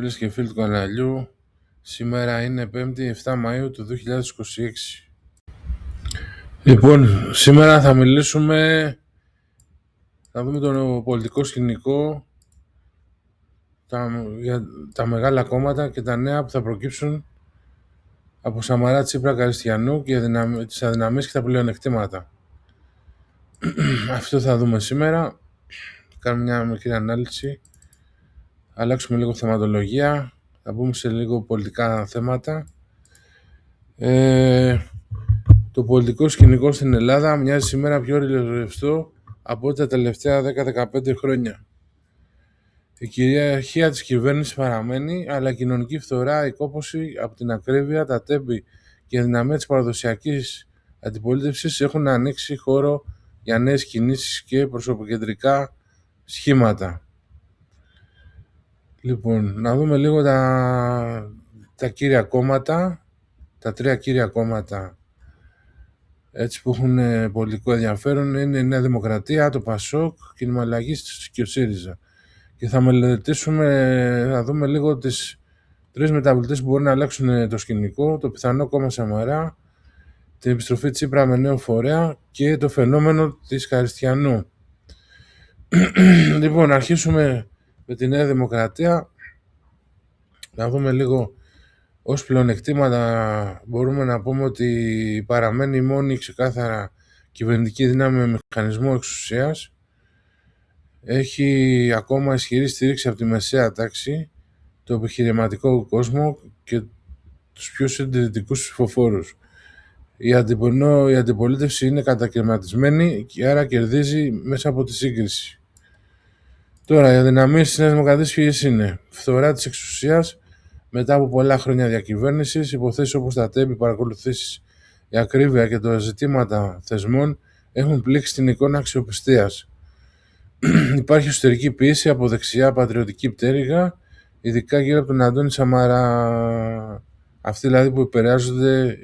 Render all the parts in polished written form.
Φίλες και φίλοι του καναλιού, σήμερα είναι 5η 7 Μαΐου του 2026. Λοιπόν, σήμερα θα δούμε το πολιτικό σκηνικό, για τα μεγάλα κόμματα και τα νέα που θα προκύψουν από Σαμαρά, Τσίπρα, Καριστιανού και τις αδυναμίες και τα πλεονεκτήματα. Αυτό θα δούμε σήμερα. Κάνουμε μια μικρή ανάλυση, αλλάξουμε λίγο θεματολογία, θα μπούμε σε λίγο πολιτικά θέματα. Το πολιτικό σκηνικό στην Ελλάδα μοιάζει σήμερα πιο ρευστό από ό,τι τα τελευταία 10-15 χρόνια. Η κυριαρχία της κυβέρνησης παραμένει, αλλά η κοινωνική φθορά, η κόπωση από την ακρίβεια, τα τέμπη και η αδυναμία της παραδοσιακής αντιπολίτευσης έχουν ανοίξει χώρο για νέες κινήσεις και προσωποκεντρικά σχήματα. Λοιπόν, να δούμε λίγο τα κύρια κόμματα, τα τρία κύρια κόμματα έτσι που έχουν πολιτικό ενδιαφέρον είναι η Νέα Δημοκρατία, το ΠΑΣΟΚ, Κίνημα Αλλαγής και ο ΣΥΡΙΖΑ. Και θα θα δούμε λίγο τις τρεις μεταβλητές που μπορούν να αλλάξουν το σκηνικό, το πιθανό κόμμα Σαμαρά, την επιστροφή Τσίπρα με νέο φορέα και το φαινόμενο της Καριστιανού. Λοιπόν, αρχίσουμε με τη Νέα Δημοκρατία. Να δούμε λίγο ως πλεονεκτήματα. Μπορούμε να πούμε ότι παραμένει η μόνη ξεκάθαρα κυβερνητική δύναμη με μηχανισμό εξουσίας. Έχει ακόμα ισχυρή στήριξη από τη μεσαία τάξη, το επιχειρηματικό κόσμο και τους πιο συντηρητικούς ψηφοφόρους. Η αντιπολίτευση είναι κατακαιρματισμένη και άρα κερδίζει μέσα από τη σύγκριση. Τώρα, οι αδυναμίες της Νέας Δημοκρατίας ποιες είναι? Φθορά της εξουσίας μετά από πολλά χρόνια διακυβέρνησης, υποθέσεις όπως τα τέμπη, παρακολουθήσεις, η ακρίβεια και τα ζητήματα θεσμών έχουν πλήξει την εικόνα αξιοπιστίας. Υπάρχει εσωτερική πίεση από δεξιά πατριωτική πτέρυγα, ειδικά γύρω από τον Αντώνη Σαμαρά. Αυτοί δηλαδή που επηρεάζονται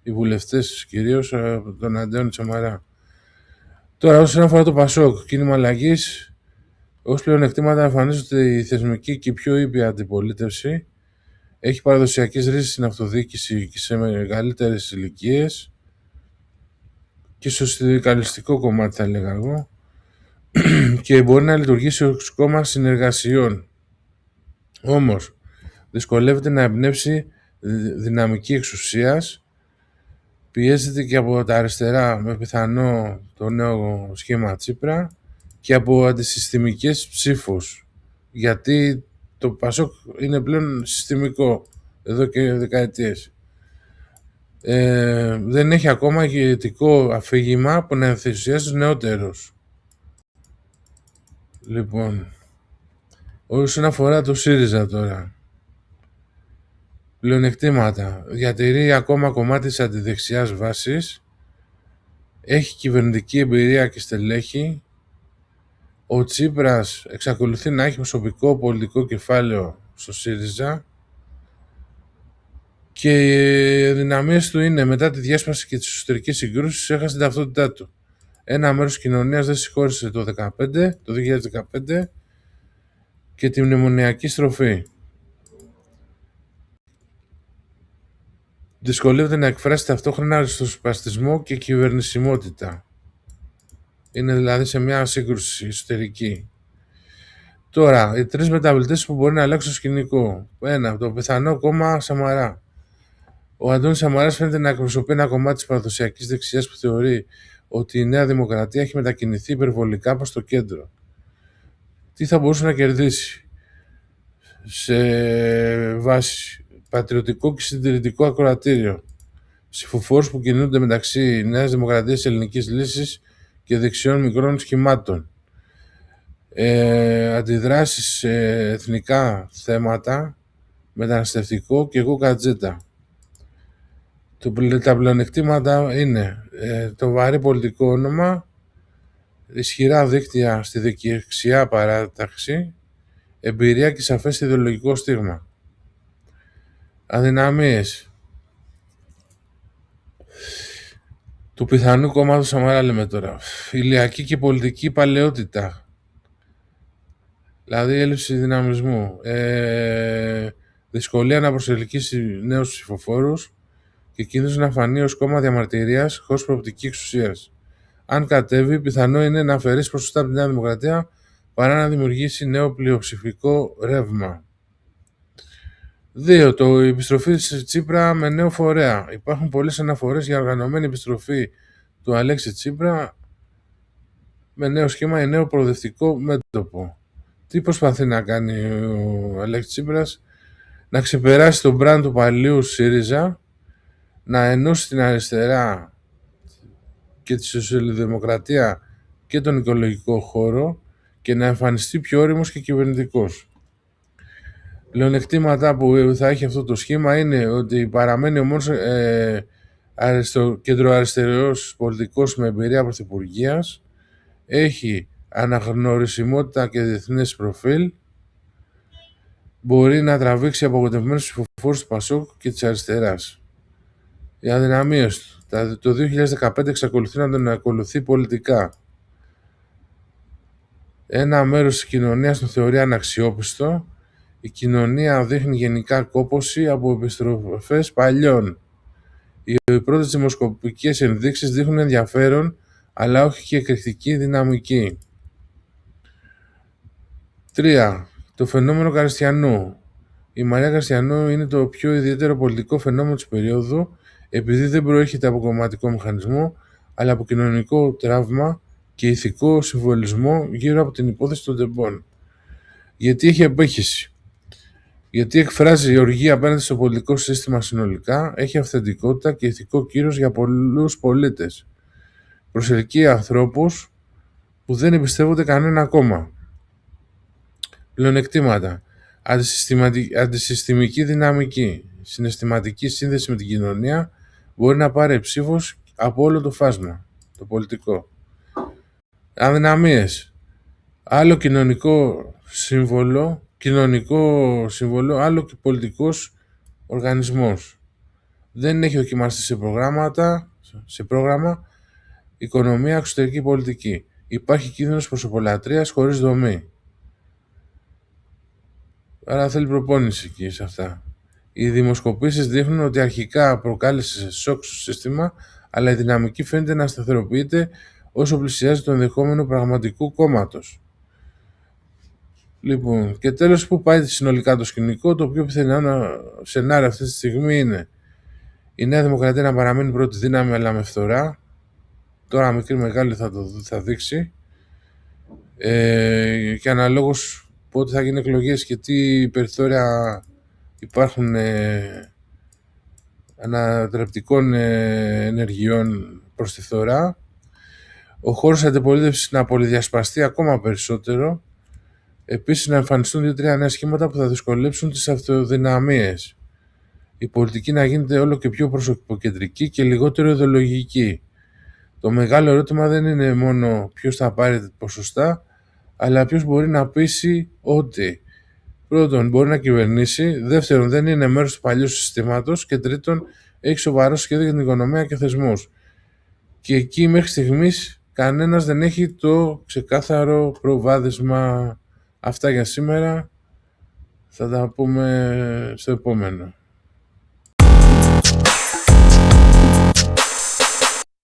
οι βουλευτές κυρίως από τον Αντώνη Σαμαρά. Τώρα, όσον αφορά το ΠΑΣΟΚ, Κίνημα Αλλαγής, ως πλεονεκτήματα εμφανίζονται η θεσμική και η πιο ήπια αντιπολίτευση. Έχει παραδοσιακές ρίζες στην αυτοδιοίκηση και σε μεγαλύτερες ηλικίες και στο συνδικαλιστικό κομμάτι θα έλεγα εγώ, και μπορεί να λειτουργήσει ως κόμμα συνεργασιών. Όμως, δυσκολεύεται να εμπνεύσει δυναμική εξουσίας, πιέζεται και από τα αριστερά με πιθανό το νέο σχήμα Τσίπρα και από αντισυστημικές ψήφους, γιατί το ΠΑΣΟΚ είναι πλέον συστημικό εδώ και δεκαετίες. Δεν έχει ακόμα ηγετικό αφήγημα που να ενθουσιάζει τους νεότερους. Λοιπόν, όσον αφορά το ΣΥΡΙΖΑ τώρα, πλεονεκτήματα. Διατηρεί ακόμα κομμάτι της αντιδεξιάς βάσης, έχει κυβερνητική εμπειρία και στελέχη. Ο Τσίπρας εξακολουθεί να έχει προσωπικό πολιτικό κεφάλαιο στο ΣΥΡΙΖΑ και οι δυναμίες του είναι μετά τη διάσπαση και τις εσωτερικές συγκρούσεις έχασε την ταυτότητά του. Ένα μέρος της κοινωνίας δεν συγχώρησε το 2015 και τη μνημονιακή στροφή. Δυσκολεύεται να εκφράσει ταυτόχρονα ριστοσπαστισμό και κυβερνησιμότητα. Είναι δηλαδή σε μια σύγκρουση εσωτερική. Τώρα, οι τρεις μεταβλητές που μπορεί να αλλάξουν το σκηνικό. Ένα, το πιθανό κόμμα Σαμαρά. Ο Αντώνης Σαμαράς φαίνεται να εκπροσωπεί ένα κομμάτι της παραδοσιακής δεξιάς που θεωρεί ότι η Νέα Δημοκρατία έχει μετακινηθεί υπερβολικά προς το κέντρο. Τι θα μπορούσε να κερδίσει σε βάση πατριωτικό και συντηρητικό ακροατήριο? Ψηφοφόρους που κινούνται μεταξύ Νέας Δημοκρατίας, Ελληνικής Λύσης και δεξιών μικρών σχημάτων. Αντιδράσεις σε εθνικά θέματα, μεταναστευτικό και εγώ κατζέτα. Τα πλεονεκτήματα είναι το βαρύ πολιτικό όνομα, ισχυρά δίκτυα στη δεξιά παράταξη, εμπειρία και σαφές ιδεολογικό στίγμα. Αδυναμίες του πιθανού κόμματος Σαμαρά λέμε τώρα. Ηλιακή και πολιτική παλαιότητα. Δηλαδή έλλειψη δυναμισμού, δυσκολία να προσελκύσει νέους ψηφοφόρους και κίνδυνος να φανεί ως κόμμα διαμαρτυρίας χωρίς προοπτική εξουσίας. Αν κατέβει, πιθανό είναι να αφαιρέσει ποσοστά από τη Νέα Δημοκρατία παρά να δημιουργήσει νέο πλειοψηφικό ρεύμα. 2. Η επιστροφή της Τσίπρα με νέο φορέα. Υπάρχουν πολλές αναφορές για οργανωμένη επιστροφή του Αλέξη Τσίπρα με νέο σχήμα ή νέο προοδευτικό μέτωπο. Τι προσπαθεί να κάνει ο Αλέξης Τσίπρας? Να ξεπεράσει τον μπραντ του παλιού ΣΥΡΙΖΑ, να ενώσει την αριστερά και τη σοσιαλδημοκρατία και τον οικολογικό χώρο και να εμφανιστεί πιο όριμος και κυβερνητικός. Πλεονεκτήματα που θα έχει αυτό το σχήμα είναι ότι παραμένει ο μόνος κεντροαριστερός πολιτικός με εμπειρία πρωθυπουργίας, έχει αναγνωρισιμότητα και διεθνές προφίλ, μπορεί να τραβήξει απογοητευμένους ψηφοφόρους του ΠΑΣΟΚ και της αριστεράς. Οι αδυναμίες του. Το 2015 εξακολουθεί να τον ακολουθεί πολιτικά. Ένα μέρος της κοινωνίας τον θεωρεί αναξιόπιστο. Η κοινωνία δείχνει γενικά κόπωση από επιστροφές παλιών. Οι πρώτες δημοσκοπικές ενδείξεις δείχνουν ενδιαφέρον, αλλά όχι και εκρηκτική δυναμική. 3. Το φαινόμενο Καριστιανού. Η Μαρία Καριστιανού είναι το πιο ιδιαίτερο πολιτικό φαινόμενο της περίοδου, επειδή δεν προέρχεται από κομματικό μηχανισμό, αλλά από κοινωνικό τραύμα και ηθικό συμβολισμό γύρω από την υπόθεση των τεμπών. Γιατί έχει απέχηση. Γιατί εκφράζει οργή απέναντι στο πολιτικό σύστημα συνολικά, έχει αυθεντικότητα και ηθικό κύρος για πολλούς πολίτες. Προσελκύει ανθρώπους που δεν εμπιστεύονται κανένα κόμμα. Πλεονεκτήματα. Αντισυστημική δυναμική. Συναισθηματική σύνδεση με την κοινωνία, μπορεί να πάρει ψήφος από όλο το φάσμα, το πολιτικό. Αδυναμίες. Άλλο κοινωνικό σύμβολο, άλλο και πολιτικός οργανισμός. Δεν έχει δοκιμαστεί σε πρόγραμμα οικονομία, εξωτερική πολιτική. Υπάρχει κίνδυνος προσωπολατρείας χωρίς δομή. Άρα θέλει προπόνηση εκεί σε αυτά. Οι δημοσκοπήσεις δείχνουν ότι αρχικά προκάλεσε σοκ στο σύστημα, αλλά η δυναμική φαίνεται να σταθεροποιείται όσο πλησιάζει το ενδεχόμενο πραγματικού κόμματος. Λοιπόν, και τέλος, που πάει συνολικά το σκηνικό? Το πιο πιθανό σενάριο αυτή τη στιγμή είναι η Νέα Δημοκρατία να παραμείνει πρώτη δύναμη, αλλά με φθορά. Τώρα μικρή μεγάλη θα δείξει. Και αναλόγως πότε θα γίνουν εκλογές και τι περιθώρια υπάρχουν ανατρεπτικών ενεργειών προς τη φθορά. Ο χώρος αντιπολίτευσης να πολυδιασπαστεί ακόμα περισσότερο. Επίσης να εμφανιστούν 2-3 νέα σχήματα που θα δυσκολέψουν τις αυτοδυναμίες. Η πολιτική να γίνεται όλο και πιο προσωποκεντρική και λιγότερο ιδεολογική. Το μεγάλο ερώτημα δεν είναι μόνο ποιος θα πάρει ποσοστά, αλλά ποιος μπορεί να πείσει ότι πρώτον μπορεί να κυβερνήσει, δεύτερον δεν είναι μέρος του παλιού συστήματος και τρίτον έχει σοβαρό σχέδιο για την οικονομία και θεσμούς. Και εκεί μέχρι στιγμής κανένας δεν έχει το ξεκάθαρο προβάδισμα. Αυτά για σήμερα. Θα τα πούμε στο επόμενο.